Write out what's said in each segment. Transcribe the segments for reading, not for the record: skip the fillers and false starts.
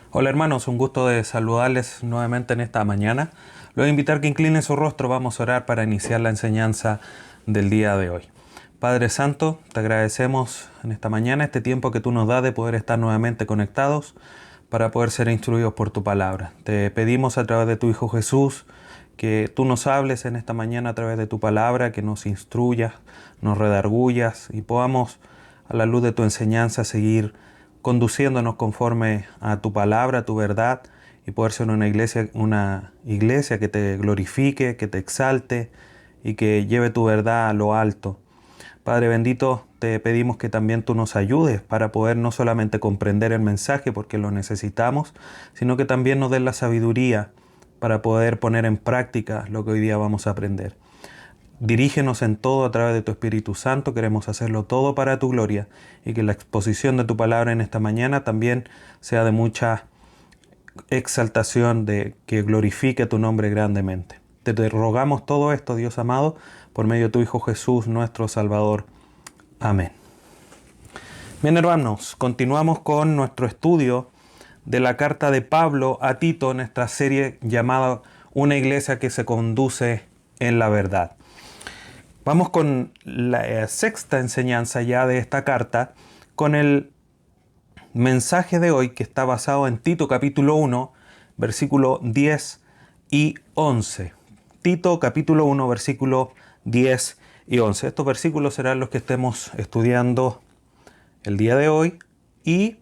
Hola hermanos, un gusto de saludarles nuevamente en esta mañana. Los voy a invitar que inclinen su rostro, vamos a orar para iniciar la enseñanza del día de hoy. Padre Santo, te agradecemos en esta mañana este tiempo que tú nos das de poder estar nuevamente conectados para poder ser instruidos por tu palabra. Te pedimos a través de tu Hijo Jesús que tú nos hables en esta mañana a través de tu palabra, que nos instruyas, nos redargullas y podamos a la luz de tu enseñanza seguir conduciéndonos conforme a tu palabra, a tu verdad, y poder ser una iglesia que te glorifique, que te exalte y que lleve tu verdad a lo alto. Padre bendito, te pedimos que también tú nos ayudes para poder no solamente comprender el mensaje porque lo necesitamos, sino que también nos des la sabiduría para poder poner en práctica lo que hoy día vamos a aprender. Dirígenos en todo a través de tu Espíritu Santo, queremos hacerlo todo para tu gloria y que la exposición de tu palabra en esta mañana también sea de mucha exaltación, de que glorifique tu nombre grandemente. Te rogamos todo esto, Dios amado, por medio de tu Hijo Jesús, nuestro Salvador. Amén. Bien, hermanos, continuamos con nuestro estudio de la carta de Pablo a Tito en esta serie llamada Una iglesia que se conduce en la verdad. Vamos con la sexta enseñanza ya de esta carta, con el mensaje de hoy que está basado en Tito capítulo 1, versículo 10 y 11. Tito capítulo 1, versículo 10 y 11. Estos versículos serán los que estemos estudiando el día de hoy y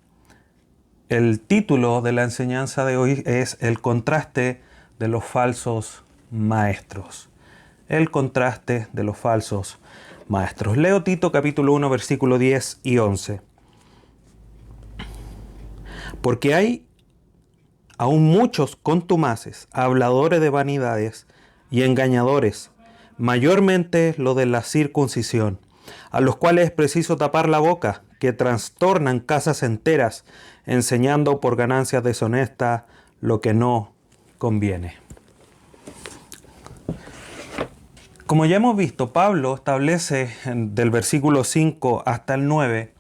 el título de la enseñanza de hoy es El contraste de los falsos maestros. El contraste de los falsos maestros. Leo Tito capítulo 1 versículo 10 y 11. Porque hay aún muchos contumaces, habladores de vanidades y engañadores, mayormente lo de la circuncisión, a los cuales es preciso tapar la boca, que trastornan casas enteras, enseñando por ganancias deshonestas lo que no conviene. Como ya hemos visto, Pablo establece del versículo 5 hasta el 9,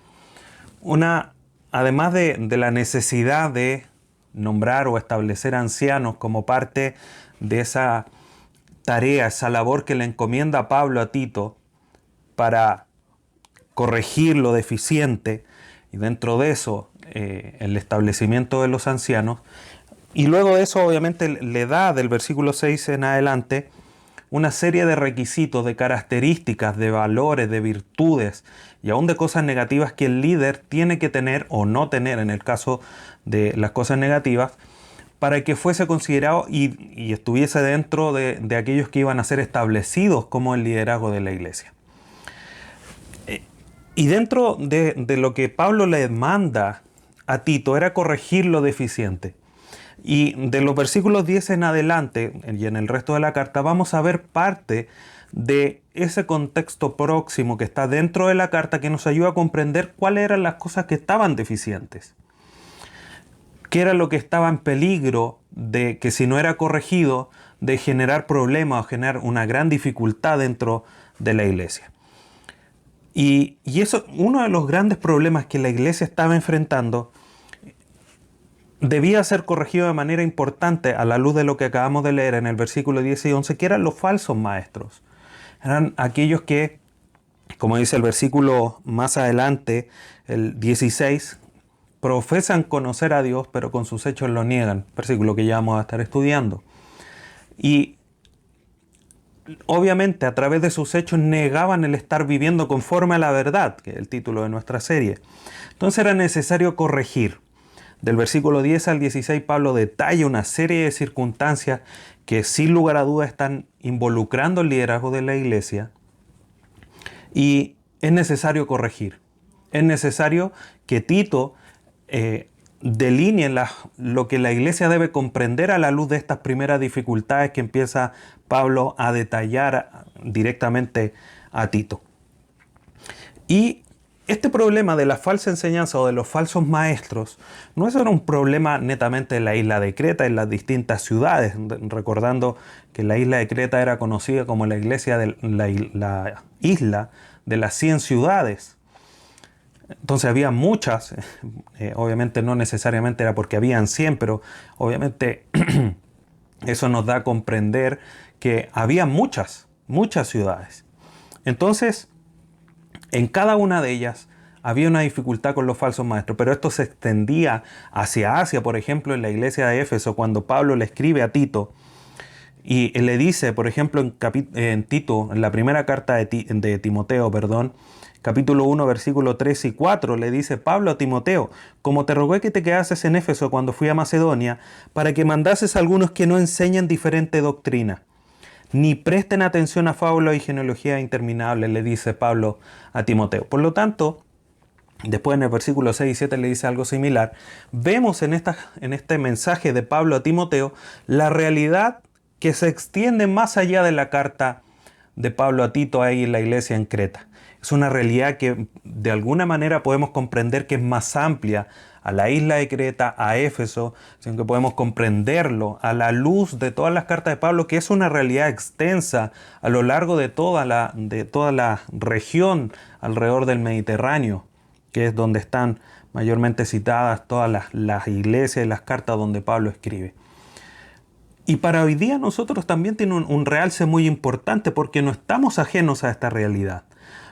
además de la necesidad de nombrar o establecer ancianos como parte de esa tarea, esa labor que le encomienda a Pablo a Tito para corregir lo deficiente, y dentro de eso el establecimiento de los ancianos, y luego de eso obviamente le da del versículo 6 en adelante una serie de requisitos, de características, de valores, de virtudes y aún de cosas negativas que el líder tiene que tener o no tener en el caso de las cosas negativas para que fuese considerado y estuviese dentro de aquellos que iban a ser establecidos como el liderazgo de la iglesia. Y dentro de lo que Pablo le manda a Tito era corregir lo deficiente. Y de los versículos 10 en adelante y en el resto de la carta vamos a ver parte de ese contexto próximo que está dentro de la carta que nos ayuda a comprender cuáles eran las cosas que estaban deficientes. Qué era lo que estaba en peligro de que si no era corregido de generar problemas o generar una gran dificultad dentro de la iglesia. Y eso, uno de los grandes problemas que la iglesia estaba enfrentando debía ser corregido de manera importante a la luz de lo que acabamos de leer en el versículo 10 y 11, que eran los falsos maestros. Eran aquellos que, como dice el versículo más adelante, el 16, profesan conocer a Dios, pero con sus hechos lo niegan. Versículo que ya vamos a estar estudiando. Y obviamente a través de sus hechos negaban el estar viviendo conforme a la verdad, que es el título de nuestra serie. Entonces era necesario corregir. Del versículo 10 al 16, Pablo detalla una serie de circunstancias que sin lugar a dudas están involucrando el liderazgo de la iglesia y es necesario corregir. Es necesario que Tito delinee lo que la iglesia debe comprender a la luz de estas primeras dificultades que empieza Pablo a detallar directamente a Tito. Y este problema de la falsa enseñanza o de los falsos maestros no es solo un problema netamente en la isla de Creta, en las distintas ciudades, recordando que la isla de Creta era conocida como la iglesia de la isla de las 100 ciudades. Entonces había muchas, obviamente no necesariamente era porque habían 100, pero obviamente eso nos da a comprender que había muchas ciudades. Entonces, en cada una de ellas había una dificultad con los falsos maestros, pero esto se extendía hacia Asia, por ejemplo, en la iglesia de Éfeso, cuando Pablo le escribe a Tito y le dice, por ejemplo, en Tito, en la primera carta de Timoteo, perdón, capítulo 1, versículo 3 y 4, le dice Pablo a Timoteo: como te rogué que te quedases en Éfeso cuando fui a Macedonia, para que mandases a algunos que no enseñen diferente doctrina, ni presten atención a fábulas y genealogías interminables, le dice Pablo a Timoteo. Por lo tanto, después en el versículo 6 y 7 le dice algo similar. Vemos en este mensaje de Pablo a Timoteo la realidad que se extiende más allá de la carta de Pablo a Tito ahí en la iglesia en Creta. Es una realidad que de alguna manera podemos comprender que es más amplia a la isla de Creta, a Éfeso, sino que podemos comprenderlo a la luz de todas las cartas de Pablo, que es una realidad extensa a lo largo de toda la región alrededor del Mediterráneo, que es donde están mayormente citadas todas las iglesias y las cartas donde Pablo escribe. Y para hoy día nosotros también tiene un realce muy importante, porque no estamos ajenos a esta realidad.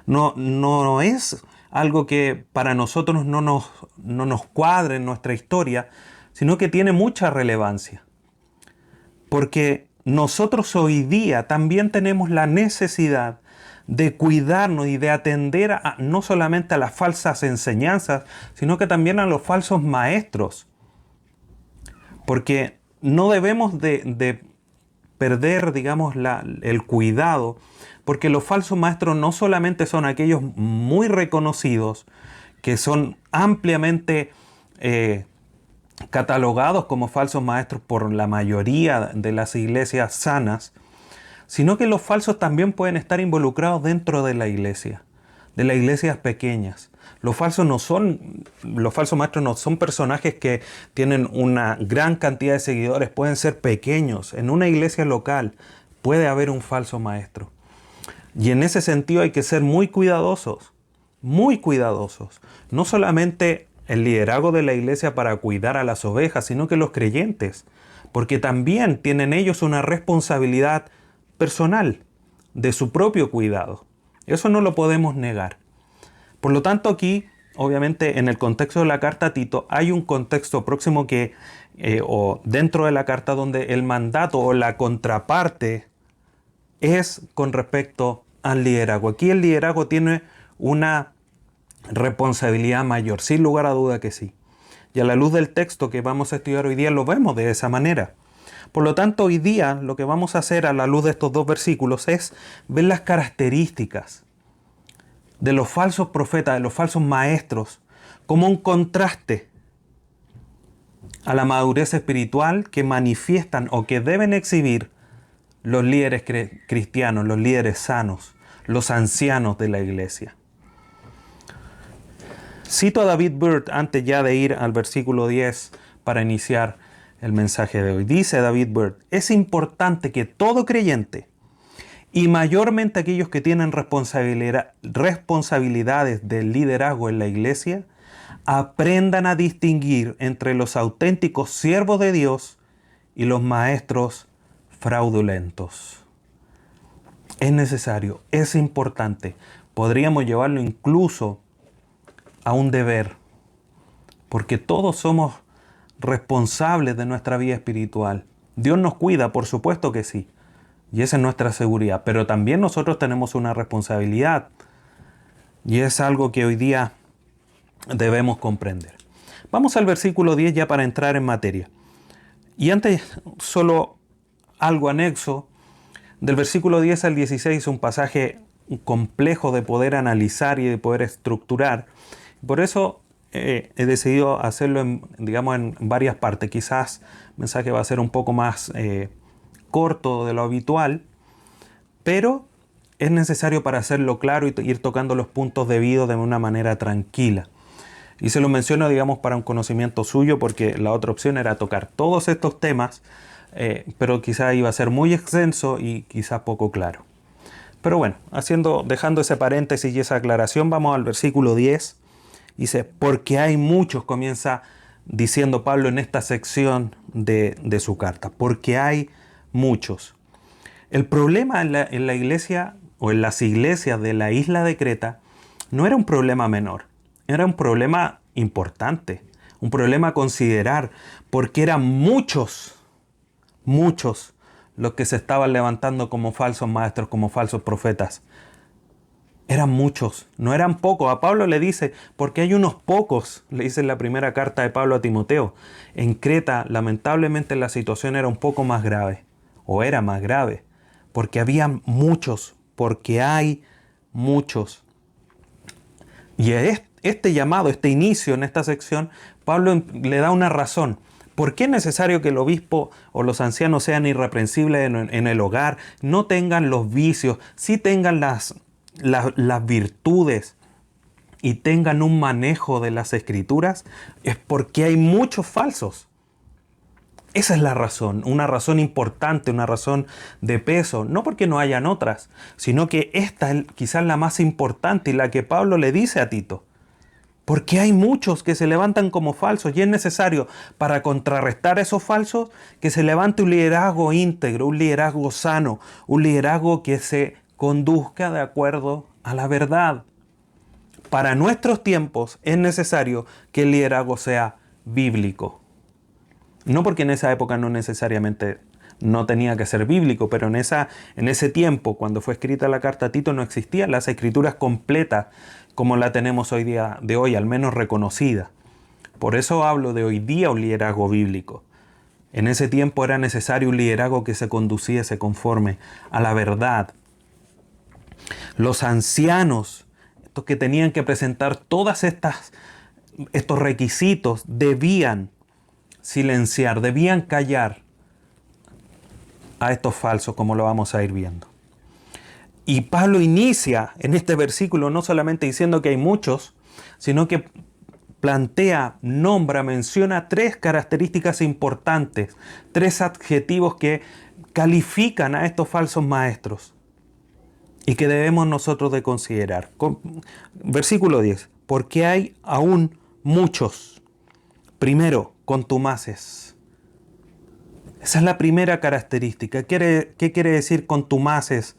No es algo que para nosotros no nos cuadre en nuestra historia, sino que tiene mucha relevancia. Porque nosotros hoy día también tenemos la necesidad de cuidarnos y de atender no solamente a las falsas enseñanzas, sino que también a los falsos maestros. Porque no debemos de perder, digamos, el cuidado, porque los falsos maestros no solamente son aquellos muy reconocidos, que son ampliamente catalogados como falsos maestros por la mayoría de las iglesias sanas, sino que los falsos también pueden estar involucrados dentro de las iglesias pequeñas. Los falsos maestros no son personajes que tienen una gran cantidad de seguidores, pueden ser pequeños. En una iglesia local puede haber un falso maestro. Y en ese sentido hay que ser muy cuidadosos, muy cuidadosos. No solamente el liderazgo de la iglesia para cuidar a las ovejas, sino que los creyentes, porque también tienen ellos una responsabilidad personal de su propio cuidado. Eso no lo podemos negar. Por lo tanto, aquí, obviamente, en el contexto de la carta a Tito, hay un contexto próximo o dentro de la carta, donde el mandato o la contraparte es con respecto al liderazgo. Aquí el liderazgo tiene una responsabilidad mayor, sin lugar a duda que sí. Y a la luz del texto que vamos a estudiar hoy día lo vemos de esa manera. Por lo tanto, hoy día lo que vamos a hacer a la luz de estos dos versículos es ver las características de los falsos profetas, de los falsos maestros, como un contraste a la madurez espiritual que manifiestan o que deben exhibir los líderes cristianos, los líderes sanos, los ancianos de la iglesia. Cito a David Byrd antes ya de ir al versículo 10 para iniciar el mensaje de hoy. Dice David Byrd: es importante que todo creyente, y mayormente aquellos que tienen responsabilidades de liderazgo en la iglesia, aprendan a distinguir entre los auténticos siervos de Dios y los maestros fraudulentos. Es necesario, es importante. Podríamos llevarlo incluso a un deber, porque todos somos responsables de nuestra vida espiritual. Dios nos cuida, por supuesto que sí, y esa es nuestra seguridad, pero también nosotros tenemos una responsabilidad, y es algo que hoy día debemos comprender. Vamos al versículo 10 ya para entrar en materia. Y antes, solo algo anexo. Del versículo 10 al 16 es un pasaje complejo de poder analizar y de poder estructurar. Por eso he decidido hacerlo en varias partes. Quizás el mensaje va a ser un poco más corto de lo habitual, pero es necesario para hacerlo claro y ir tocando los puntos debidos de una manera tranquila. Y se lo menciono, para un conocimiento suyo, porque la otra opción era tocar todos estos temas, pero quizá iba a ser muy extenso y quizá poco claro. Pero bueno, dejando ese paréntesis y esa aclaración, vamos al versículo 10, Dice, porque hay muchos, comienza diciendo Pablo en esta sección de su carta, porque hay muchos. El problema en la iglesia o en las iglesias de la isla de Creta no era un problema menor, era un problema importante, un problema a considerar, porque eran muchos los que se estaban levantando como falsos maestros, como falsos profetas. Eran muchos, no eran pocos. A Pablo le dice, porque hay unos pocos, le dice en la primera carta de Pablo a Timoteo. En Creta, lamentablemente, la situación era un poco más grave, o era más grave, porque había muchos, porque hay muchos. Y este llamado, este inicio en esta sección, Pablo le da una razón. ¿Por qué es necesario que el obispo o los ancianos sean irreprensibles en el hogar, no tengan los vicios, sí tengan las virtudes y tengan un manejo de las escrituras? Es porque hay muchos falsos. Esa es la razón, una razón importante, una razón de peso, no porque no hayan otras, sino que esta es quizás la más importante y la que Pablo le dice a Tito. Porque hay muchos que se levantan como falsos y es necesario para contrarrestar a esos falsos que se levante un liderazgo íntegro, un liderazgo sano, un liderazgo que se conduzca de acuerdo a la verdad. Para nuestros tiempos es necesario que el liderazgo sea bíblico. No porque en esa época no necesariamente no tenía que ser bíblico, pero en ese tiempo, cuando fue escrita la carta a Tito, no existían las escrituras completas como la tenemos hoy día, de hoy, al menos reconocida. Por eso hablo de hoy día un liderazgo bíblico. En ese tiempo era necesario un liderazgo que se conduciese conforme a la verdad. Los ancianos, estos que tenían que presentar todas estos requisitos, debían silenciar, debían callar a estos falsos, como lo vamos a ir viendo. Y Pablo inicia en este versículo no solamente diciendo que hay muchos, sino que plantea, nombra, menciona tres características importantes, tres adjetivos que califican a estos falsos maestros y que debemos nosotros de considerar. Versículo 10, porque hay aún muchos. Primero, contumaces. Esa es la primera característica. ¿Qué quiere decir contumaces?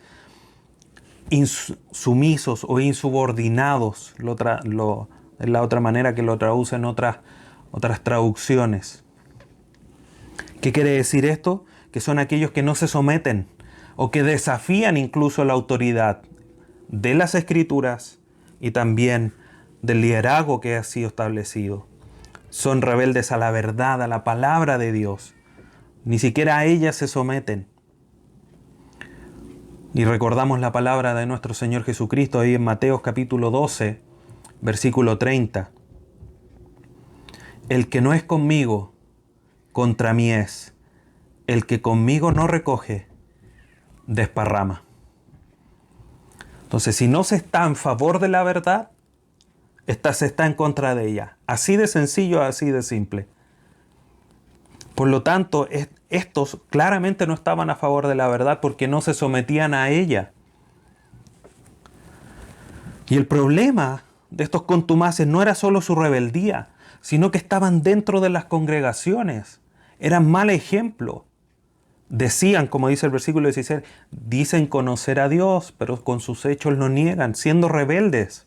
Insumisos o insubordinados, es la otra manera que lo traducen otras traducciones. ¿Qué quiere decir esto? Que son aquellos que no se someten o que desafían incluso la autoridad de las escrituras y también del liderazgo que ha sido establecido. Son rebeldes a la verdad, a la palabra de Dios. Ni siquiera a ella se someten. Y recordamos la palabra de nuestro Señor Jesucristo ahí en Mateo capítulo 12, versículo 30. El que no es conmigo, contra mí es. El que conmigo no recoge, desparrama. Entonces, si no se está en favor de la verdad, se está en contra de ella. Así de sencillo, así de simple. Por lo tanto, estos claramente no estaban a favor de la verdad porque no se sometían a ella. Y el problema de estos contumaces no era solo su rebeldía, sino que estaban dentro de las congregaciones. Eran mal ejemplo. Decían, como dice el versículo 16, dicen conocer a Dios, pero con sus hechos lo niegan, siendo rebeldes.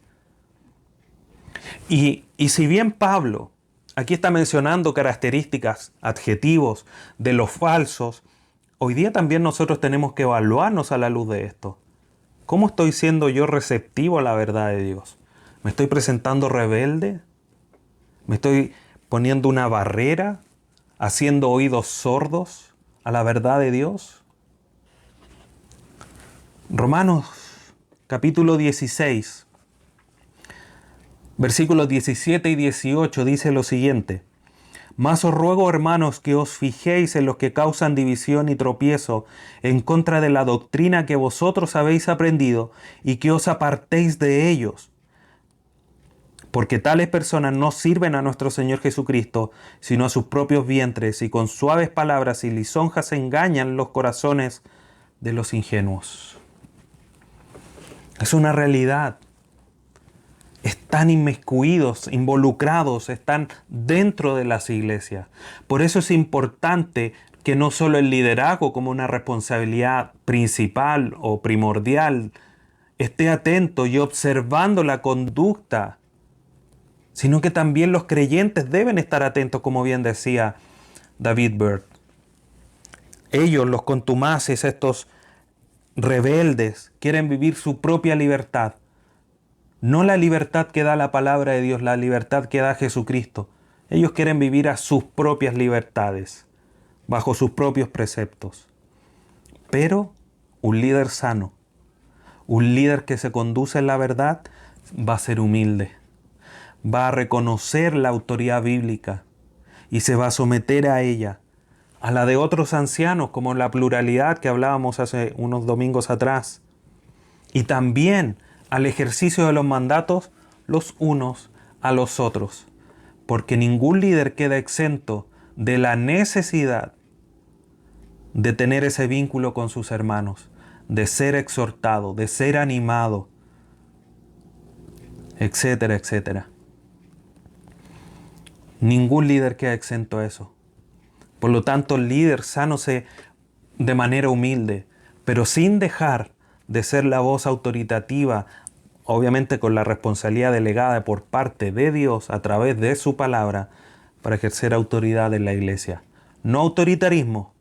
Y si bien Pablo aquí está mencionando características, adjetivos de los falsos, hoy día también nosotros tenemos que evaluarnos a la luz de esto. ¿Cómo estoy siendo yo receptivo a la verdad de Dios? ¿Me estoy presentando rebelde? ¿Me estoy poniendo una barrera? ¿Haciendo oídos sordos a la verdad de Dios? Romanos capítulo 16. Versículos 17 y 18 dice lo siguiente: Mas os ruego, hermanos, que os fijéis en los que causan división y tropiezo en contra de la doctrina que vosotros habéis aprendido y que os apartéis de ellos. Porque tales personas no sirven a nuestro Señor Jesucristo, sino a sus propios vientres, y con suaves palabras y lisonjas engañan los corazones de los ingenuos. Es una realidad. están inmiscuidos, involucrados, están dentro de las iglesias. Por eso es importante que no solo el liderazgo como una responsabilidad principal o primordial esté atento y observando la conducta, sino que también los creyentes deben estar atentos, como bien decía David Byrd. Ellos, los contumaces, estos rebeldes, quieren vivir su propia libertad. No la libertad que da la palabra de Dios, la libertad que da Jesucristo. Ellos quieren vivir a sus propias libertades, bajo sus propios preceptos. Pero un líder sano, un líder que se conduce en la verdad, va a ser humilde. Va a reconocer la autoridad bíblica y se va a someter a ella, a la de otros ancianos, como la pluralidad que hablábamos hace unos domingos atrás, y también al ejercicio de los mandatos los unos a los otros, porque ningún líder queda exento de la necesidad de tener ese vínculo con sus hermanos, de ser exhortado, de ser animado, etcétera, etcétera. Ningún líder queda exento a eso. Por lo tanto, el líder sano de manera humilde, pero sin dejar de ser la voz autoritativa, obviamente con la responsabilidad delegada por parte de Dios a través de su palabra para ejercer autoridad en la iglesia. No autoritarismo,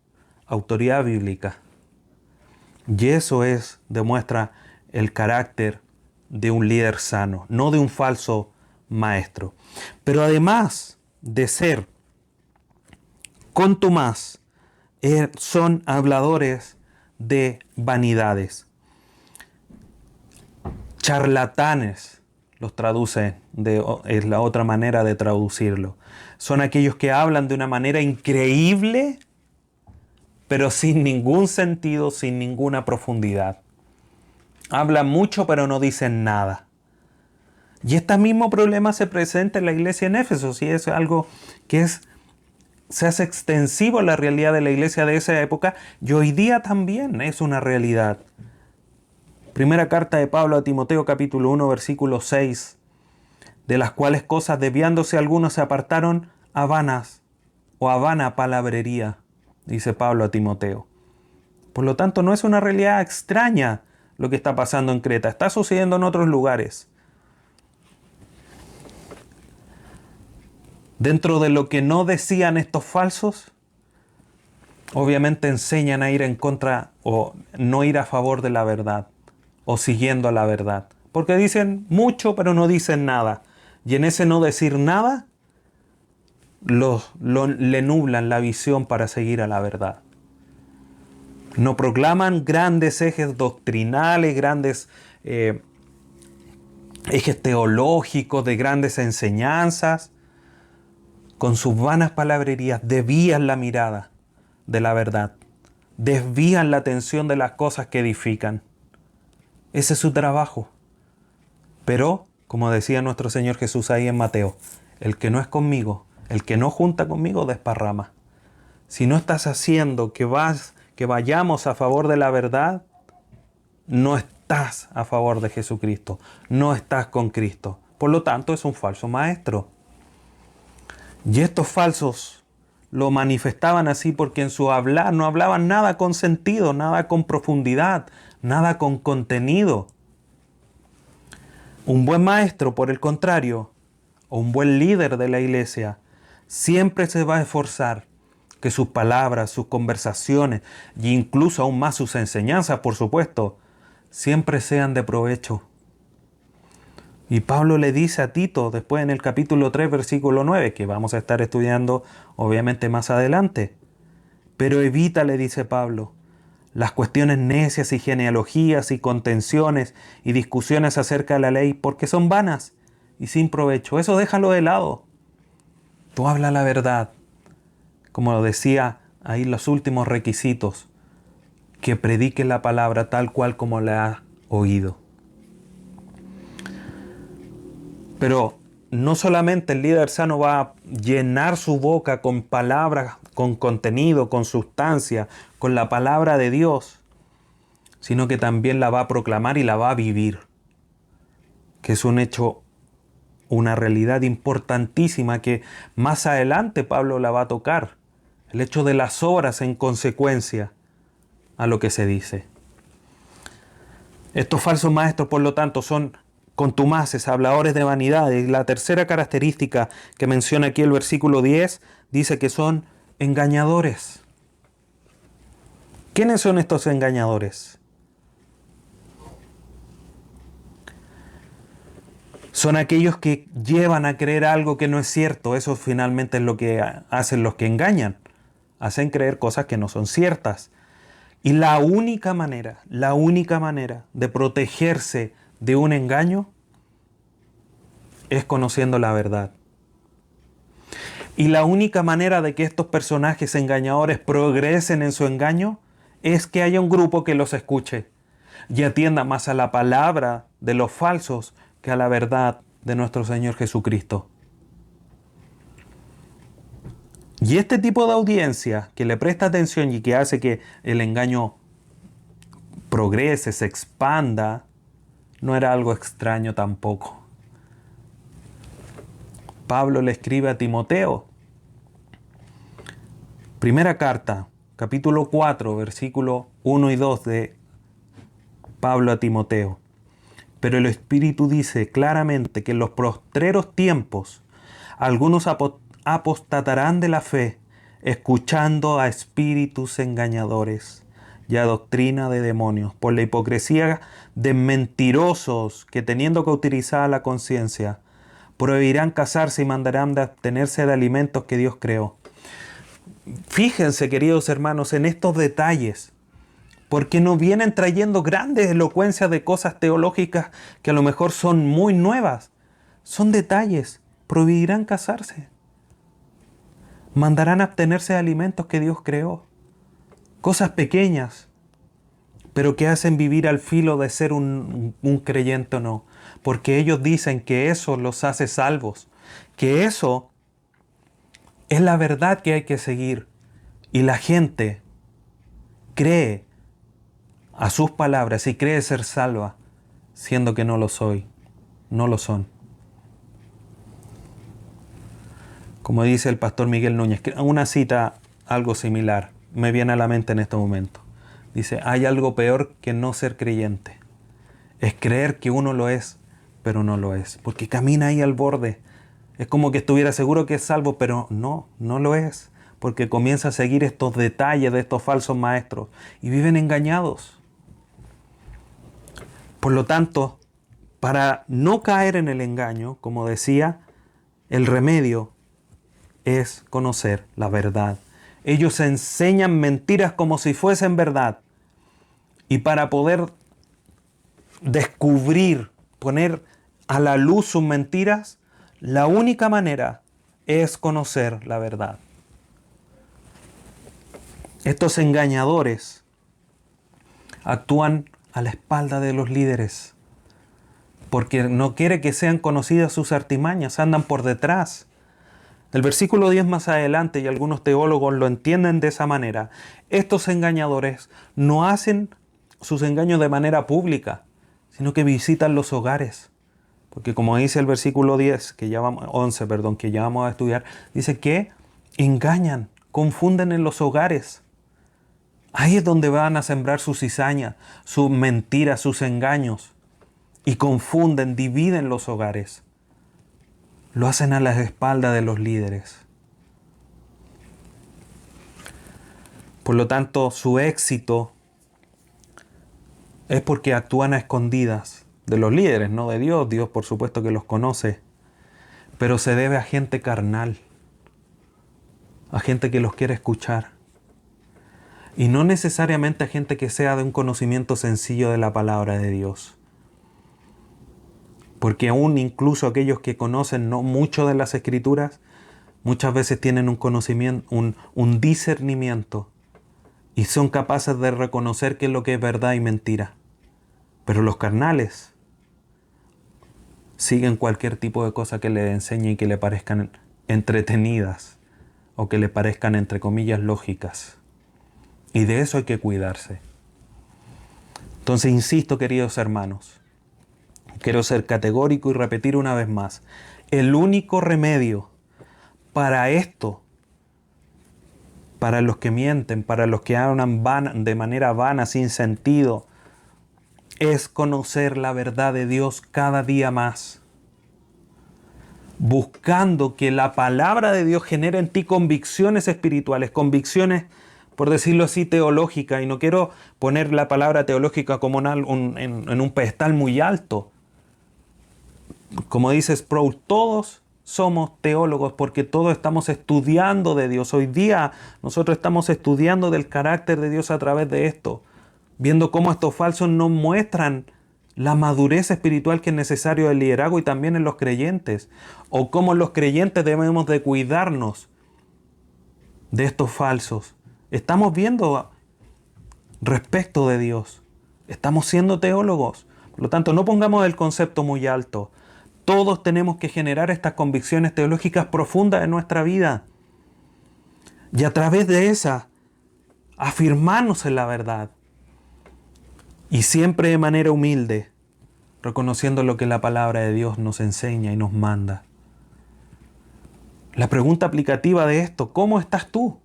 autoridad bíblica. Y eso demuestra el carácter de un líder sano, no de un falso maestro. Pero además de ser contumaz, son habladores de vanidades. Charlatanes, los traduce, es la otra manera de traducirlo. Son aquellos que hablan de una manera increíble, pero sin ningún sentido, sin ninguna profundidad. Hablan mucho, pero no dicen nada. Y este mismo problema se presenta en la iglesia en Éfeso, y es algo que se hace extensivo a la realidad de la iglesia de esa época, y hoy día también es una realidad. Primera carta de Pablo a Timoteo, capítulo 1, versículo 6, de las cuales cosas desviándose algunos se apartaron a vanas o a vana palabrería, dice Pablo a Timoteo. Por lo tanto, no es una realidad extraña lo que está pasando en Creta, está sucediendo en otros lugares. Dentro de lo que no decían estos falsos, obviamente enseñan a ir en contra o no ir a favor de la verdad o siguiendo a la verdad. Porque dicen mucho pero no dicen nada. Y en ese no decir nada, le nublan la visión para seguir a la verdad. No proclaman grandes ejes doctrinales, grandes ejes teológicos, de grandes enseñanzas. Con sus vanas palabrerías desvían la mirada de la verdad, desvían la atención de las cosas que edifican. Ese es su trabajo. Pero, como decía nuestro Señor Jesús ahí en Mateo, el que no es conmigo, el que no junta conmigo, desparrama. Si no estás haciendo que vayamos a favor de la verdad, no estás a favor de Jesucristo, no estás con Cristo. Por lo tanto, es un falso maestro. Y estos falsos lo manifestaban así porque en su hablar no hablaban nada con sentido, nada con profundidad, nada con contenido. Un buen maestro, por el contrario, o un buen líder de la iglesia, siempre se va a esforzar que sus palabras, sus conversaciones e incluso aún más sus enseñanzas, por supuesto, siempre sean de provecho. Y Pablo le dice a Tito, después en el capítulo 3, versículo 9, que vamos a estar estudiando obviamente más adelante. Pero evita, le dice Pablo, las cuestiones necias y genealogías y contenciones y discusiones acerca de la ley, porque son vanas y sin provecho. Eso déjalo de lado. Tú habla la verdad. Como lo decía ahí los últimos requisitos, que predique la palabra tal cual como la has oído. Pero no solamente el líder sano va a llenar su boca con palabras, con contenido, con sustancia, con la palabra de Dios, sino que también la va a proclamar y la va a vivir, que es un hecho una realidad importantísima que más adelante Pablo la va a tocar. El hecho de las obras en consecuencia a lo que se dice. Estos falsos maestros, por lo tanto, son contumaces, habladores de vanidades. La tercera característica que menciona aquí el versículo 10 dice que son engañadores. ¿Quiénes son estos engañadores? Son aquellos que llevan a creer algo que no es cierto. Eso finalmente es lo que hacen los que engañan. Hacen creer cosas que no son ciertas. Y la única manera de protegerse de un engaño es conociendo la verdad. Y la única manera de que estos personajes engañadores progresen en su engaño es que haya un grupo que los escuche y atienda más a la palabra de los falsos que a la verdad de nuestro Señor Jesucristo. Y este tipo de audiencia que le presta atención y que hace que el engaño progrese, se expanda, no era algo extraño tampoco. Pablo le escribe a Timoteo. Primera carta, capítulo 4, versículo 1 y 2 de Pablo a Timoteo. Pero el Espíritu dice claramente que en los postreros tiempos algunos apostatarán de la fe, escuchando a espíritus engañadores y a doctrina de demonios, por la hipocresía de mentirosos que, teniendo cauterizada la conciencia, prohibirán casarse y mandarán de abstenerse de alimentos que Dios creó. Fíjense, queridos hermanos, en estos detalles, porque nos vienen trayendo grandes elocuencias de cosas teológicas que a lo mejor son muy nuevas. Son detalles. Prohibirán casarse. Mandarán abstenerse de alimentos que Dios creó. Cosas pequeñas, pero que hacen vivir al filo de ser un creyente o no. Porque ellos dicen que eso los hace salvos. Que eso es la verdad que hay que seguir. Y la gente cree a sus palabras y cree ser salva, siendo que no lo soy. No lo son. Como dice el pastor Miguel Núñez, una cita algo similar me viene a la mente en este momento. Dice, hay algo peor que no ser creyente. Es creer que uno lo es, pero no lo es. Porque camina ahí al borde. Es como que estuviera seguro que es salvo, pero no lo es. Porque comienza a seguir estos detalles de estos falsos maestros y viven engañados. Por lo tanto, para no caer en el engaño, como decía, el remedio es conocer la verdad. Ellos enseñan mentiras como si fuesen verdad. Y para poder descubrir, poner a la luz sus mentiras, la única manera es conocer la verdad. Estos engañadores actúan a la espalda de los líderes porque no quiere que sean conocidas sus artimañas, andan por detrás. El versículo 10 más adelante, y algunos teólogos lo entienden de esa manera, estos engañadores no hacen sus engaños de manera pública, sino que visitan los hogares. Porque como dice el versículo 10, 11, que ya vamos a estudiar, dice que engañan, confunden en los hogares. Ahí es donde van a sembrar su cizaña, sus mentiras, sus engaños. Y confunden, dividen los hogares. Lo hacen a las espaldas de los líderes. Por lo tanto, su éxito es porque actúan a escondidas de los líderes, no de Dios. Dios, por supuesto, que los conoce. Pero se debe a gente carnal, a gente que los quiere escuchar. Y no necesariamente a gente que sea de un conocimiento sencillo de la palabra de Dios. Porque aún incluso aquellos que conocen no mucho de las Escrituras, muchas veces tienen un conocimiento, un discernimiento, y son capaces de reconocer qué es lo que es verdad y mentira. Pero los carnales siguen cualquier tipo de cosa que les enseñe y que le parezcan entretenidas o que le parezcan, entre comillas, lógicas. Y de eso hay que cuidarse. Entonces, insisto, queridos hermanos, quiero ser categórico y repetir una vez más El único remedio para esto, para los que mienten, para los que hablan de manera vana, sin sentido, es conocer la verdad de Dios cada día más. Buscando que la palabra de Dios genere en ti convicciones espirituales, convicciones, por decirlo así, teológicas. Y no quiero poner la palabra teológica como en un pedestal muy alto. Como dice Sproul, todos somos teólogos porque todos estamos estudiando de Dios. Hoy día nosotros estamos estudiando del carácter de Dios a través de esto, viendo cómo estos falsos nos muestran la madurez espiritual que es necesario del liderazgo y también en los creyentes, o cómo los creyentes debemos de cuidarnos de estos falsos. Estamos viendo respecto de Dios, estamos siendo teólogos. Por lo tanto, no pongamos el concepto muy alto. Todos tenemos que generar estas convicciones teológicas profundas en nuestra vida. Y a través de esa, afirmarnos en la verdad. Y siempre de manera humilde, reconociendo lo que la palabra de Dios nos enseña y nos manda. La pregunta aplicativa de esto, ¿cómo estás tú?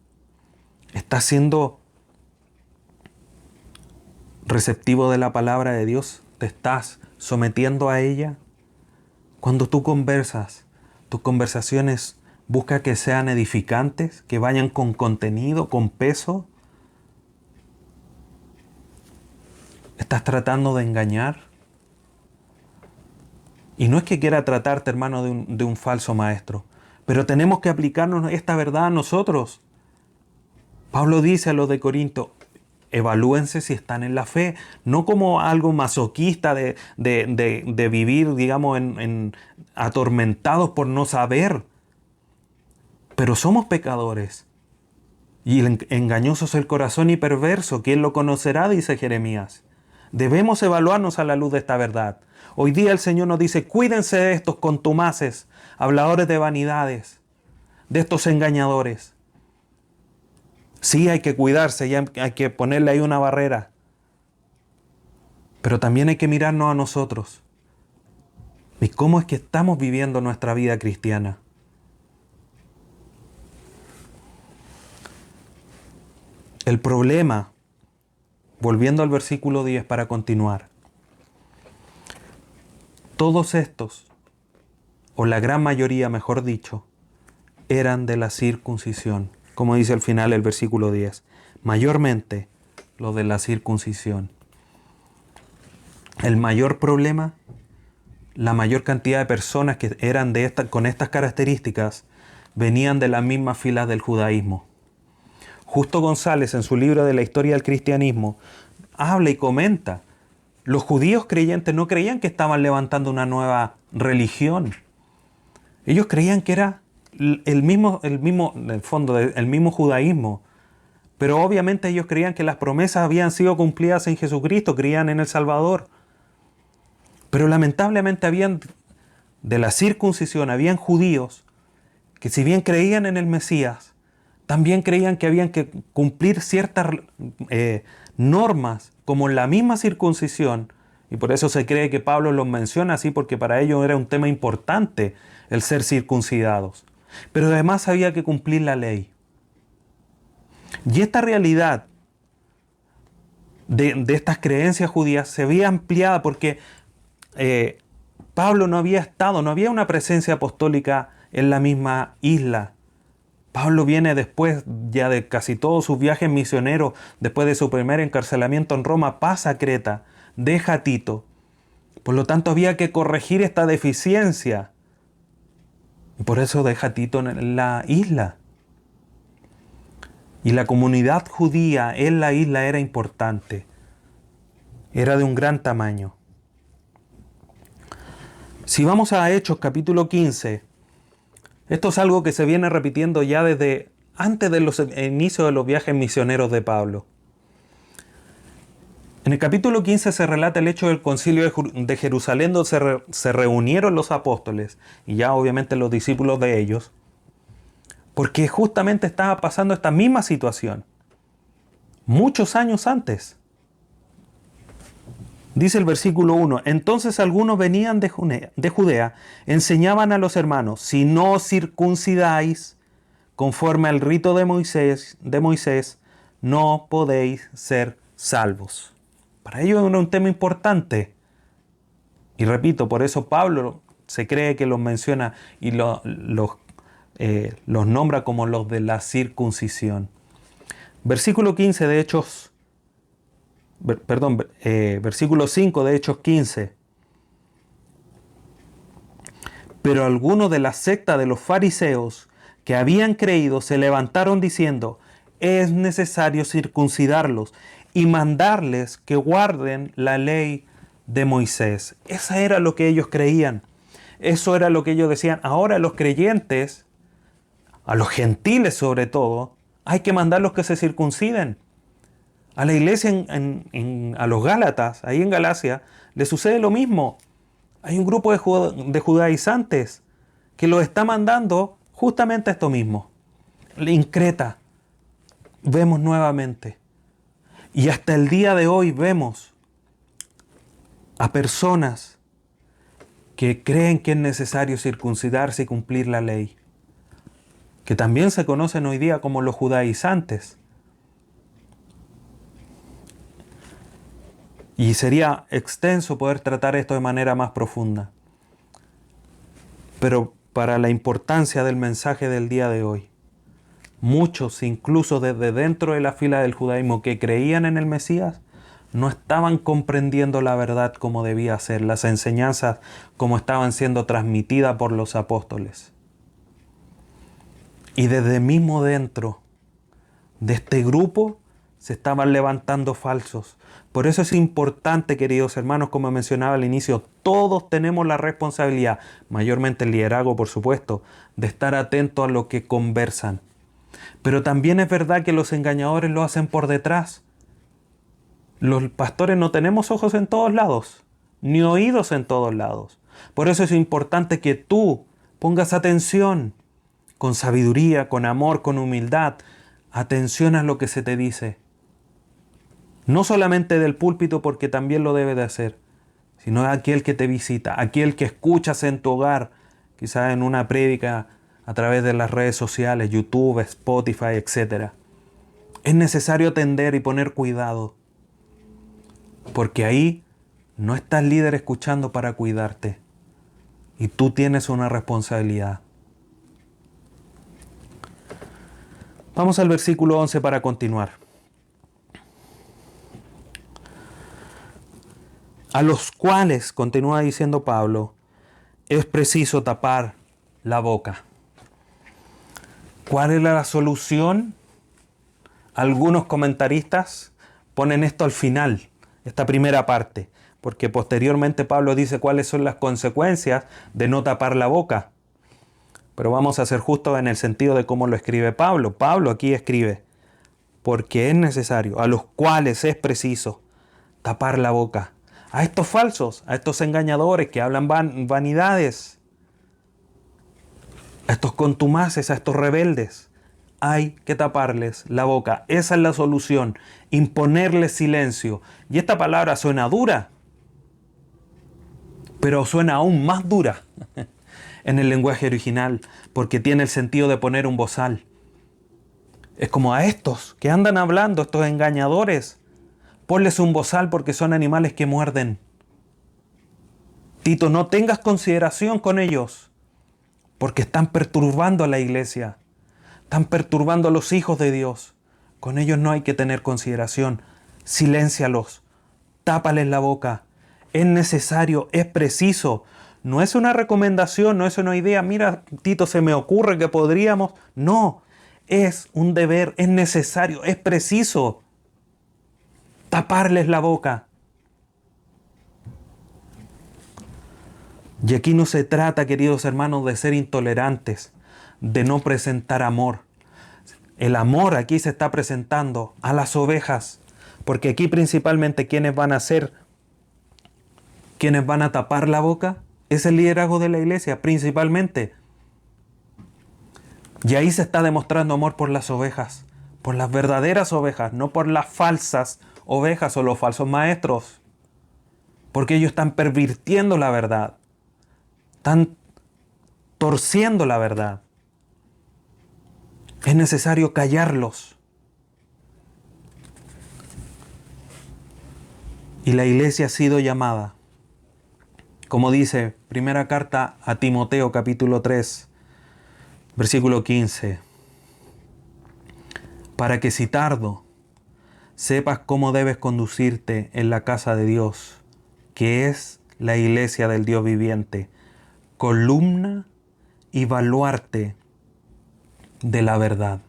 ¿Estás siendo receptivo de la palabra de Dios? ¿Te estás sometiendo a ella? Cuando tú conversas, tus conversaciones busca que sean edificantes, que vayan con contenido, con peso. ¿Estás tratando de engañar? Y no es que quiera tratarte, hermano, de un falso maestro, pero tenemos que aplicarnos esta verdad a nosotros. Pablo dice a los de Corinto, evalúense si están en la fe, no como algo masoquista de vivir, digamos, atormentados por no saber. Pero somos pecadores. Y engañoso es el corazón y perverso, ¿quién lo conocerá?, dice Jeremías. Debemos evaluarnos a la luz de esta verdad. Hoy día el Señor nos dice, cuídense de estos contumaces, habladores de vanidades, de estos engañadores. Sí, hay que cuidarse, y hay que ponerle ahí una barrera. Pero también hay que mirarnos a nosotros. ¿Y cómo es que estamos viviendo nuestra vida cristiana? El problema, volviendo al versículo 10 para continuar, todos estos, o la gran mayoría, mejor dicho, eran de la circuncisión. Como dice al final el versículo 10, mayormente lo de la circuncisión. El mayor problema, la mayor cantidad de personas que eran con estas características, venían de las mismas filas del judaísmo. Justo González, en su libro de la historia del cristianismo, habla y comenta, los judíos creyentes no creían que estaban levantando una nueva religión. Ellos creían que era el mismo, en el fondo, el mismo judaísmo. Pero obviamente ellos creían que las promesas habían sido cumplidas en Jesucristo, creían en el Salvador. Pero lamentablemente de la circuncisión, habían judíos que si bien creían en el Mesías, también creían que habían que cumplir ciertas normas, como en la misma circuncisión, y por eso se cree que Pablo los menciona así, porque para ellos era un tema importante el ser circuncidados. Pero además había que cumplir la ley. Y esta realidad de estas creencias judías se veía ampliada porque Pablo no había una presencia apostólica en la misma isla. Pablo viene después ya de casi todos sus viajes misioneros, después de su primer encarcelamiento en Roma, pasa a Creta, deja a Tito. Por lo tanto había que corregir esta deficiencia. Y por eso deja a Tito en la isla. Y la comunidad judía en la isla era importante. Era de un gran tamaño. Si vamos a Hechos capítulo 15, esto es algo que se viene repitiendo ya desde antes de los inicios de los viajes misioneros de Pablo. En el capítulo 15 se relata el hecho del concilio de Jerusalén, donde se reunieron los apóstoles y ya obviamente los discípulos de ellos, porque justamente estaba pasando esta misma situación muchos años antes. Dice el versículo 1, entonces algunos venían de Judea, enseñaban a los hermanos, si no os circuncidáis conforme al rito de Moisés, no podéis ser salvos. Para ellos era un tema importante. Y repito, por eso Pablo se cree que los menciona y los nombra como los de la circuncisión. Versículo 15 de Hechos, versículo 5 de Hechos 15. Pero algunos de la secta de los fariseos que habían creído se levantaron diciendo, es necesario circuncidarlos y mandarles que guarden la ley de Moisés. Eso era lo que ellos creían. Eso era lo que ellos decían. Ahora los creyentes, a los gentiles sobre todo, hay que mandarlos que se circunciden. A la iglesia, a los Gálatas, ahí en Galacia, le sucede lo mismo. Hay un grupo de judaizantes que los está mandando justamente a esto mismo. En Creta vemos nuevamente. Y hasta el día de hoy vemos a personas que creen que es necesario circuncidarse y cumplir la ley, que también se conocen hoy día como los judaizantes. Y sería extenso poder tratar esto de manera más profunda. Pero para la importancia del mensaje del día de hoy, muchos, incluso desde dentro de la fila del judaísmo que creían en el Mesías, no estaban comprendiendo la verdad como debía ser, las enseñanzas como estaban siendo transmitidas por los apóstoles. Y desde mismo dentro de este grupo se estaban levantando falsos. Por eso es importante, queridos hermanos, como mencionaba al inicio, todos tenemos la responsabilidad, mayormente el liderazgo, por supuesto, de estar atentos a lo que conversan. Pero también es verdad que los engañadores lo hacen por detrás. Los pastores no tenemos ojos en todos lados, ni oídos en todos lados. Por eso es importante que tú pongas atención, con sabiduría, con amor, con humildad, atención a lo que se te dice. No solamente del púlpito, porque también lo debe de hacer, sino a aquel que te visita, aquel que escuchas en tu hogar, quizás en una prédica a través de las redes sociales, YouTube, Spotify, etc. Es necesario atender y poner cuidado, porque ahí no está el líder escuchando para cuidarte, y tú tienes una responsabilidad. Vamos al versículo 11 para continuar. A los cuales, continúa diciendo Pablo, es preciso tapar la boca. ¿Cuál es la solución? Algunos comentaristas ponen esto al final, esta primera parte, porque posteriormente Pablo dice cuáles son las consecuencias de no tapar la boca. Pero vamos a ser justos en el sentido de cómo lo escribe Pablo. Pablo aquí escribe, porque es necesario, a los cuales es preciso tapar la boca. A estos falsos, a estos engañadores que hablan vanidades, a estos contumaces, a estos rebeldes, hay que taparles la boca. Esa es la solución, imponerles silencio. Y esta palabra suena dura, pero suena aún más dura en el lenguaje original, porque tiene el sentido de poner un bozal. Es como a estos que andan hablando, estos engañadores, ponles un bozal porque son animales que muerden. Tito, no tengas consideración con ellos, porque están perturbando a la iglesia, están perturbando a los hijos de Dios. Con ellos no hay que tener consideración. Siléncialos, tápales la boca. Es necesario, es preciso. No es una recomendación, no es una idea. Mira, Tito, se me ocurre que podríamos. No, es un deber, es necesario, es preciso taparles la boca. Y aquí no se trata, queridos hermanos, de ser intolerantes, de no presentar amor. El amor aquí se está presentando a las ovejas, porque aquí principalmente quienes van a tapar la boca, es el liderazgo de la iglesia, principalmente. Y ahí se está demostrando amor por las ovejas, por las verdaderas ovejas, no por las falsas ovejas o los falsos maestros. porque ellos están pervirtiendo la verdad, están torciendo la verdad. Es necesario callarlos. Y la iglesia ha sido llamada, como dice primera carta a Timoteo capítulo 3, versículo 15, para que si tardo, sepas cómo debes conducirte en la casa de Dios, que es la iglesia del Dios viviente, columna y baluarte de la verdad.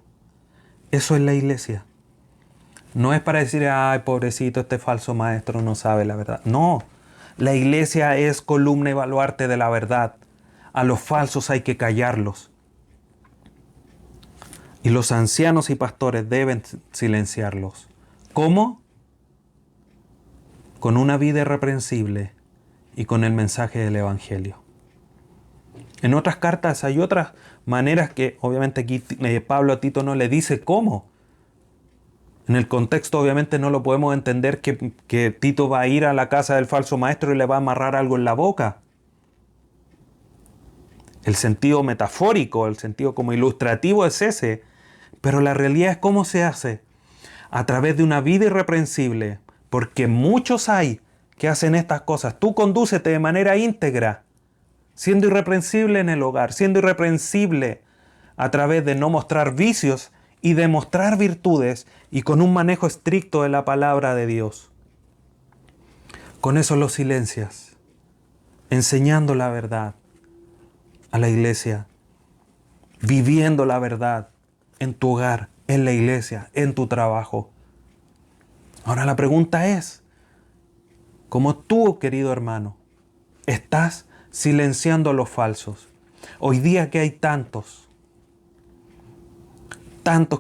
Eso es la iglesia. No es para decir, ay, pobrecito, este falso maestro no sabe la verdad. No, la iglesia es columna y baluarte de la verdad. A los falsos hay que callarlos. Y los ancianos y pastores deben silenciarlos. ¿Cómo? Con una vida irreprensible y con el mensaje del Evangelio. En otras cartas hay otras maneras que obviamente aquí Pablo a Tito no le dice cómo. En el contexto obviamente no lo podemos entender que Tito va a ir a la casa del falso maestro y le va a amarrar algo en la boca. El sentido metafórico, el sentido como ilustrativo es ese, pero la realidad es cómo se hace. A través de una vida irreprensible, porque muchos hay que hacen estas cosas. Tú condúcete de manera íntegra, siendo irreprensible en el hogar, siendo irreprensible a través de no mostrar vicios y de mostrar virtudes y con un manejo estricto de la palabra de Dios. Con eso los silencias, enseñando la verdad a la iglesia, viviendo la verdad en tu hogar, en la iglesia, en tu trabajo. Ahora la pregunta es, ¿cómo tú, querido hermano, estás silenciando a los falsos? Hoy día que hay tantos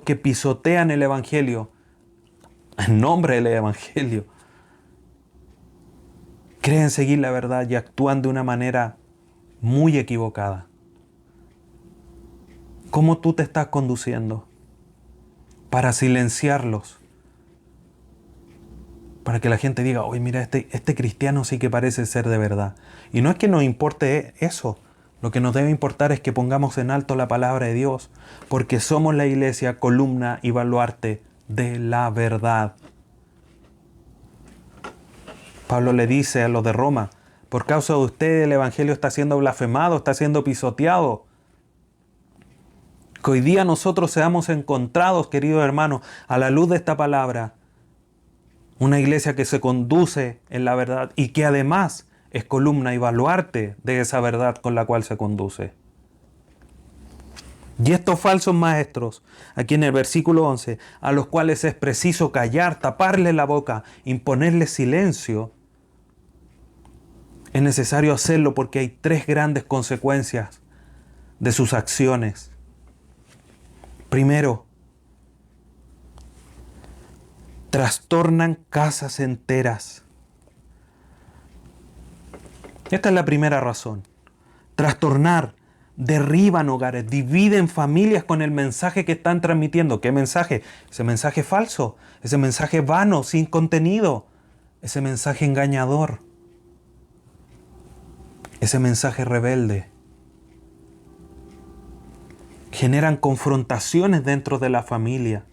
que pisotean el Evangelio, en nombre del Evangelio, creen seguir la verdad y actúan de una manera muy equivocada. ¿Cómo tú te estás conduciendo para silenciarlos? Para que la gente diga, oye, mira, este cristiano sí que parece ser de verdad. Y no es que nos importe eso. Lo que nos debe importar es que pongamos en alto la palabra de Dios, porque somos la iglesia, columna y baluarte de la verdad. Pablo le dice a los de Roma, por causa de ustedes el evangelio está siendo blasfemado, está siendo pisoteado. Que hoy día nosotros seamos encontrados, queridos hermanos, a la luz de esta palabra, una iglesia que se conduce en la verdad y que además es columna y baluarte de esa verdad con la cual se conduce. Y estos falsos maestros, aquí en el versículo 11, a los cuales es preciso callar, taparles la boca, imponerles silencio, es necesario hacerlo porque hay tres grandes consecuencias de sus acciones. Primero, trastornan casas enteras. Esta es la primera razón. Trastornar, derriban hogares, dividen familias con el mensaje que están transmitiendo. ¿Qué mensaje? Ese mensaje falso, ese mensaje vano, sin contenido, ese mensaje engañador, ese mensaje rebelde. Generan confrontaciones dentro de la familia,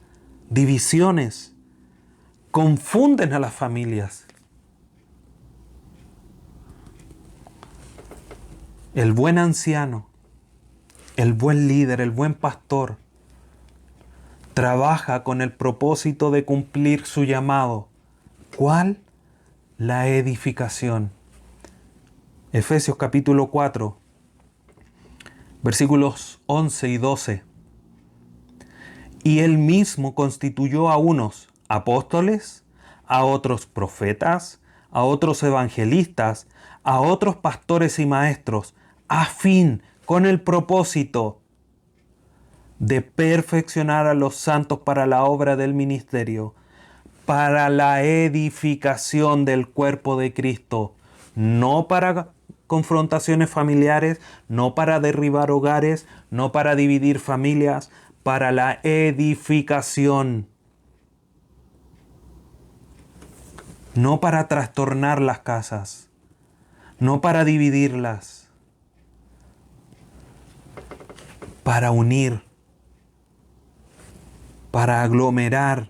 divisiones, confunden a las familias. El buen anciano, el buen líder, el buen pastor, trabaja con el propósito de cumplir su llamado. ¿Cuál? La edificación. Efesios capítulo 4, versículos 11 y 12. Y él mismo constituyó a unos apóstoles, a otros profetas, a otros evangelistas, a otros pastores y maestros, a fin, con el propósito de perfeccionar a los santos para la obra del ministerio, para la edificación del cuerpo de Cristo, no para confrontaciones familiares, no para derribar hogares, no para dividir familias, para la edificación. no para trastornar las casas, no para dividirlas, para unir, para aglomerar,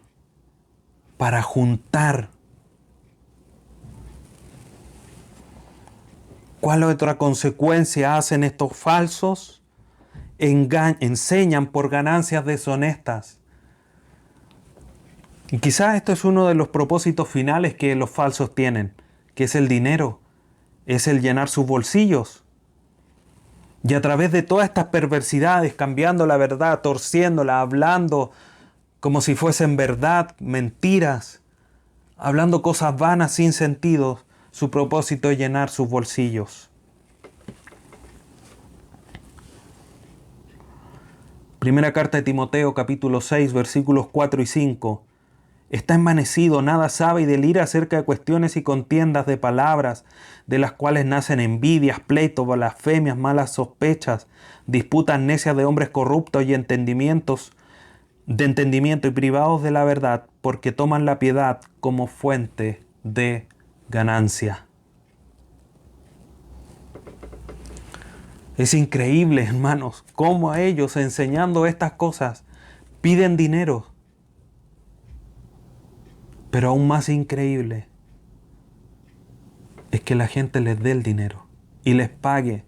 para juntar. ¿Cuál otra consecuencia hacen estos falsos? Enseñan por ganancias deshonestas. Y quizás esto es uno de los propósitos finales que los falsos tienen, que es el dinero, es el llenar sus bolsillos. Y a través de todas estas perversidades, cambiando la verdad, torciéndola, hablando como si fuesen verdad, mentiras, hablando cosas vanas sin sentido, su propósito es llenar sus bolsillos. Primera carta de Timoteo, capítulo 6, versículos 4 y 5. Está envanecido, nada sabe y delira acerca de cuestiones y contiendas de palabras, de las cuales nacen envidias, pleitos, blasfemias, malas sospechas, disputas necias de hombres corruptos y entendimiento y privados de la verdad, porque toman la piedad como fuente de ganancia. Es increíble, hermanos, cómo a ellos, enseñando estas cosas, piden dinero. Pero aún más increíble es que la gente les dé el dinero y les pague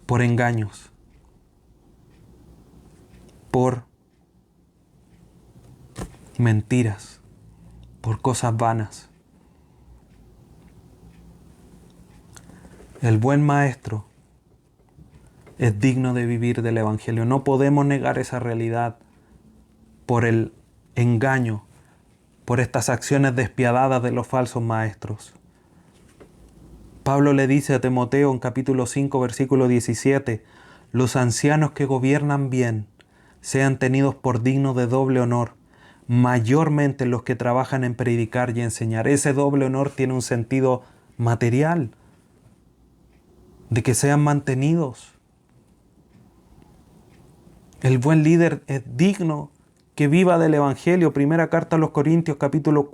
por engaños, por mentiras, por cosas vanas. El buen maestro es digno de vivir del Evangelio. No podemos negar esa realidad por el engaño, por estas acciones despiadadas de los falsos maestros. Pablo le dice a Timoteo en capítulo 5, versículo 17, los ancianos que gobiernan bien sean tenidos por dignos de doble honor, mayormente los que trabajan en predicar y enseñar. Ese doble honor tiene un sentido material, de que sean mantenidos. El buen líder es digno que viva del Evangelio. Primera carta a los Corintios, capítulo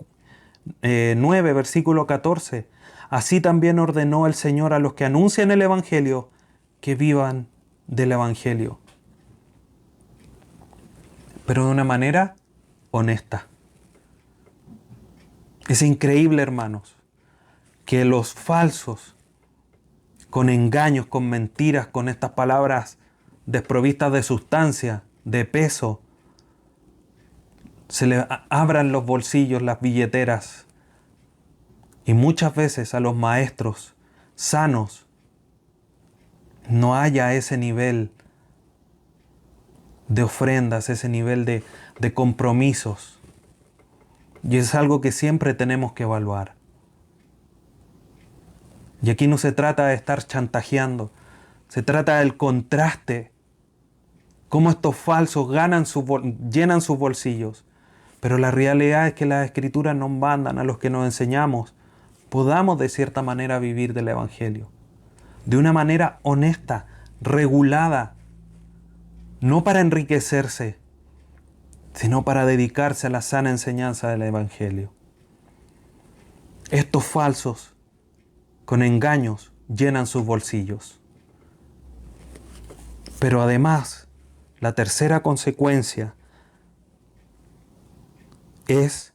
9, versículo 14. Así también ordenó el Señor a los que anuncian el Evangelio que vivan del Evangelio, pero de una manera honesta. Es increíble, hermanos, que los falsos, con engaños, con mentiras, con estas palabras desprovistas de sustancia, de peso, se le abran los bolsillos, las billeteras. Y muchas veces a los maestros sanos no haya ese nivel de ofrendas, ese nivel de compromisos. Y es algo que siempre tenemos que evaluar. Y aquí no se trata de estar chantajeando, se trata del contraste. Cómo estos falsos llenan sus bolsillos. Pero la realidad es que las Escrituras nos mandan a los que nos enseñamos, podamos de cierta manera vivir del Evangelio. De una manera honesta, regulada, no para enriquecerse, sino para dedicarse a la sana enseñanza del Evangelio. Estos falsos, con engaños, llenan sus bolsillos. Pero además, la tercera consecuencia es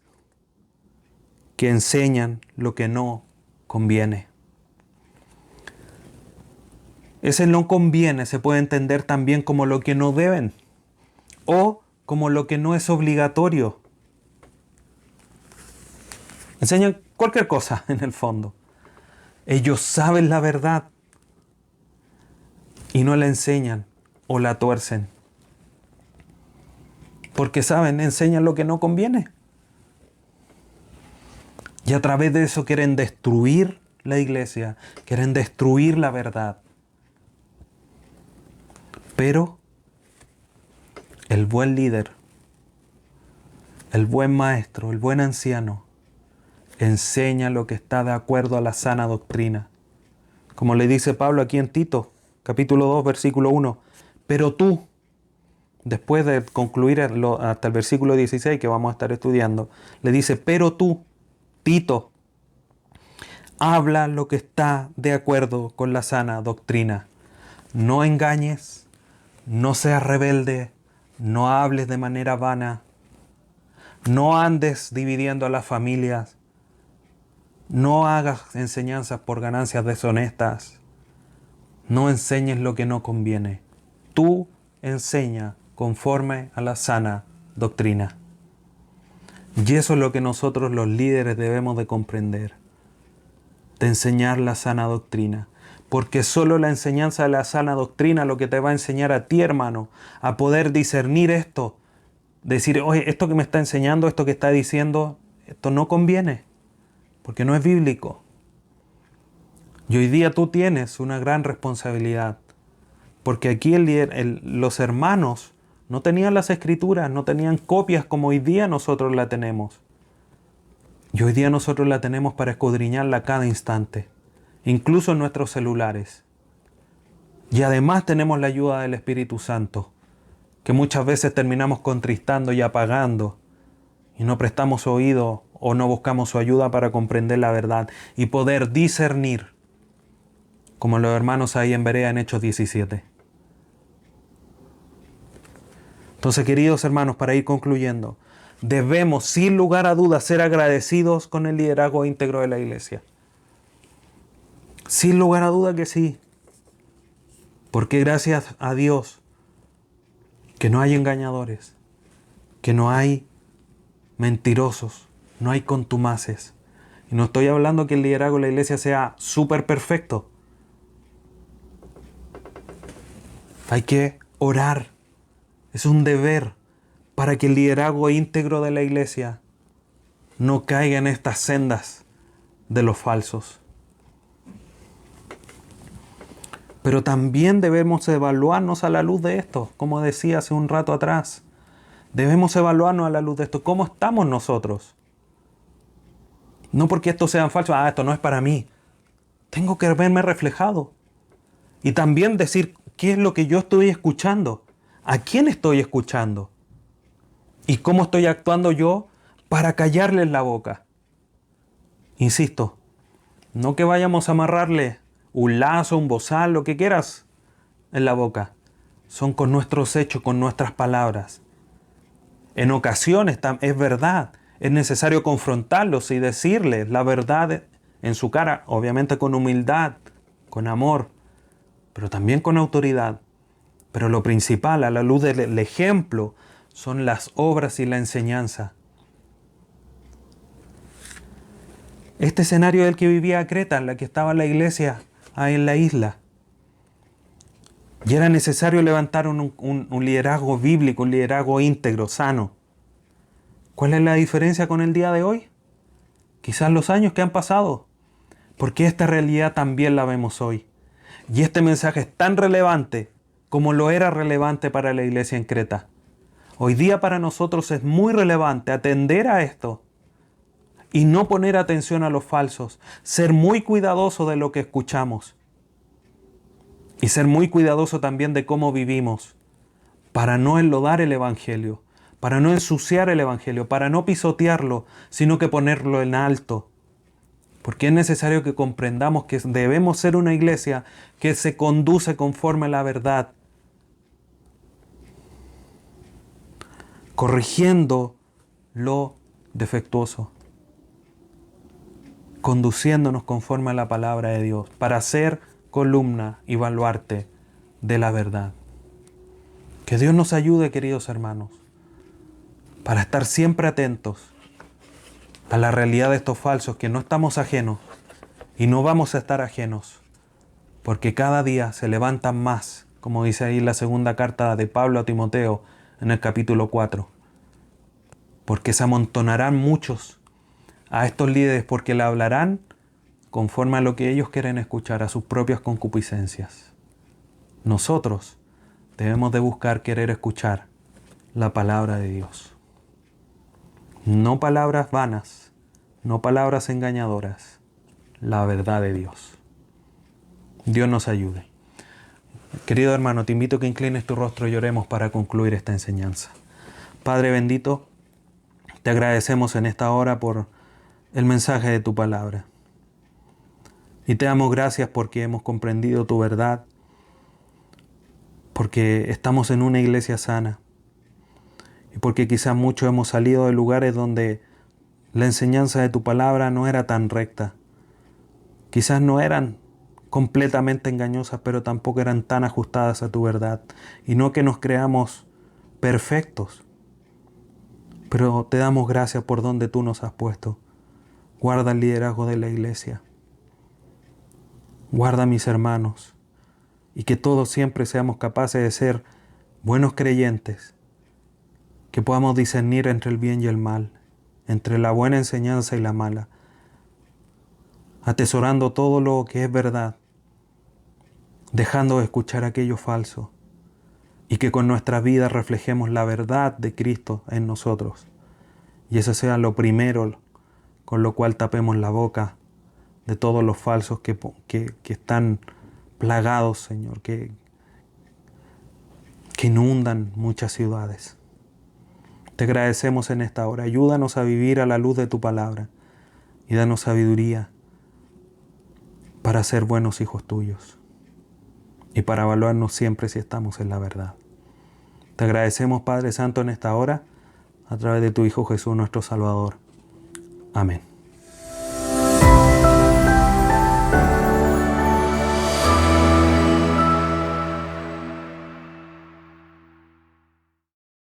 que enseñan lo que no conviene. Ese no conviene se puede entender también como lo que no deben o como lo que no es obligatorio. Enseñan cualquier cosa en el fondo. Ellos saben la verdad y no la enseñan o la tuercen. Porque saben, enseñan lo que no conviene. Y a través de eso quieren destruir la iglesia, quieren destruir la verdad. Pero el buen líder, el buen maestro, el buen anciano, enseña lo que está de acuerdo a la sana doctrina. Como le dice Pablo aquí en Tito, capítulo 2, versículo 1. Pero tú, después de concluir hasta el versículo 16 que vamos a estar estudiando, le dice, pero tú, Tito, habla lo que está de acuerdo con la sana doctrina. No engañes, no seas rebelde, no hables de manera vana, no andes dividiendo a las familias, no hagas enseñanzas por ganancias deshonestas, no enseñes lo que no conviene. Tú enseña conforme a la sana doctrina. Y eso es lo que nosotros los líderes debemos de comprender, de enseñar la sana doctrina. Porque solo la enseñanza de la sana doctrina lo que te va a enseñar a ti, hermano, a poder discernir esto. Decir, oye, esto que me está enseñando, esto que está diciendo, esto no conviene, porque no es bíblico. Y hoy día tú tienes una gran responsabilidad, porque aquí los hermanos no tenían las escrituras, no tenían copias como hoy día nosotros la tenemos. Y hoy día nosotros la tenemos para escudriñarla cada instante, incluso en nuestros celulares. Y además tenemos la ayuda del Espíritu Santo, que muchas veces terminamos contristando y apagando, y no prestamos oído o no buscamos su ayuda para comprender la verdad y poder discernir, como los hermanos ahí en Berea en Hechos 17. Entonces, queridos hermanos, para ir concluyendo, debemos sin lugar a dudas ser agradecidos con el liderazgo íntegro de la iglesia. Sin lugar a duda que sí. Porque gracias a Dios que no hay engañadores, que no hay mentirosos, no hay contumaces. Y no estoy hablando que el liderazgo de la iglesia sea súper perfecto. Hay que orar. Es un deber para que el liderazgo íntegro de la iglesia no caiga en estas sendas de los falsos. Pero también debemos evaluarnos a la luz de esto, como decía hace un rato atrás. Debemos evaluarnos a la luz de esto. ¿Cómo estamos nosotros? No porque estos sean falsos, esto no es para mí. Tengo que verme reflejado. Y también decir qué es lo que yo estoy escuchando. ¿A quién estoy escuchando? ¿Y cómo estoy actuando yo para callarles la boca? Insisto, no que vayamos a amarrarle un lazo, un bozal, lo que quieras en la boca. Son con nuestros hechos, con nuestras palabras. En ocasiones, es verdad, es necesario confrontarlos y decirles la verdad en su cara, obviamente con humildad, con amor, pero también con autoridad. Pero lo principal, a la luz del ejemplo, son las obras y la enseñanza. Este escenario del que vivía Creta, en la que estaba la iglesia ahí en la isla, y era necesario levantar un liderazgo bíblico, un liderazgo íntegro, sano. ¿Cuál es la diferencia con el día de hoy? Quizás los años que han pasado, porque esta realidad también la vemos hoy. Y este mensaje es tan relevante como lo era relevante para la iglesia en Creta. Hoy día para nosotros es muy relevante atender a esto y no poner atención a los falsos, ser muy cuidadoso de lo que escuchamos y ser muy cuidadoso también de cómo vivimos para no enlodar el Evangelio, para no ensuciar el Evangelio, para no pisotearlo, sino que ponerlo en alto. Porque es necesario que comprendamos que debemos ser una iglesia que se conduce conforme a la verdad, corrigiendo lo defectuoso, conduciéndonos conforme a la palabra de Dios, para ser columna y baluarte de la verdad. Que Dios nos ayude, queridos hermanos, para estar siempre atentos a la realidad de estos falsos, que no estamos ajenos y no vamos a estar ajenos, porque cada día se levantan más, como dice ahí la segunda carta de Pablo a Timoteo en el capítulo 4, porque se amontonarán muchos a estos líderes, porque le hablarán conforme a lo que ellos quieren escuchar, a sus propias concupiscencias. Nosotros debemos de buscar querer escuchar la palabra de Dios. No palabras vanas, no palabras engañadoras, la verdad de Dios. Dios nos ayude. Querido hermano, te invito a que inclines tu rostro y oremos para concluir esta enseñanza. Padre bendito, te agradecemos en esta hora por el mensaje de tu palabra. Y te damos gracias porque hemos comprendido tu verdad, porque estamos en una iglesia sana y porque quizás muchos hemos salido de lugares donde la enseñanza de tu palabra no era tan recta. Quizás no eran completamente engañosas, pero tampoco eran tan ajustadas a tu verdad. Y no que nos creamos perfectos, pero te damos gracias por donde tú nos has puesto. Guarda el liderazgo de la iglesia. Guarda a mis hermanos. Y que todos siempre seamos capaces de ser buenos creyentes. Que podamos discernir entre el bien y el mal, entre la buena enseñanza y la mala. Atesorando todo lo que es verdad, dejando de escuchar aquello falso, y que con nuestra vida reflejemos la verdad de Cristo en nosotros. Y eso sea lo primero con lo cual tapemos la boca de todos los falsos que están plagados, Señor, que inundan muchas ciudades. Te agradecemos en esta hora. Ayúdanos a vivir a la luz de tu palabra y danos sabiduría para ser buenos hijos tuyos y para evaluarnos siempre si estamos en la verdad. Te agradecemos, Padre Santo, en esta hora, a través de tu Hijo Jesús, nuestro Salvador. Amén.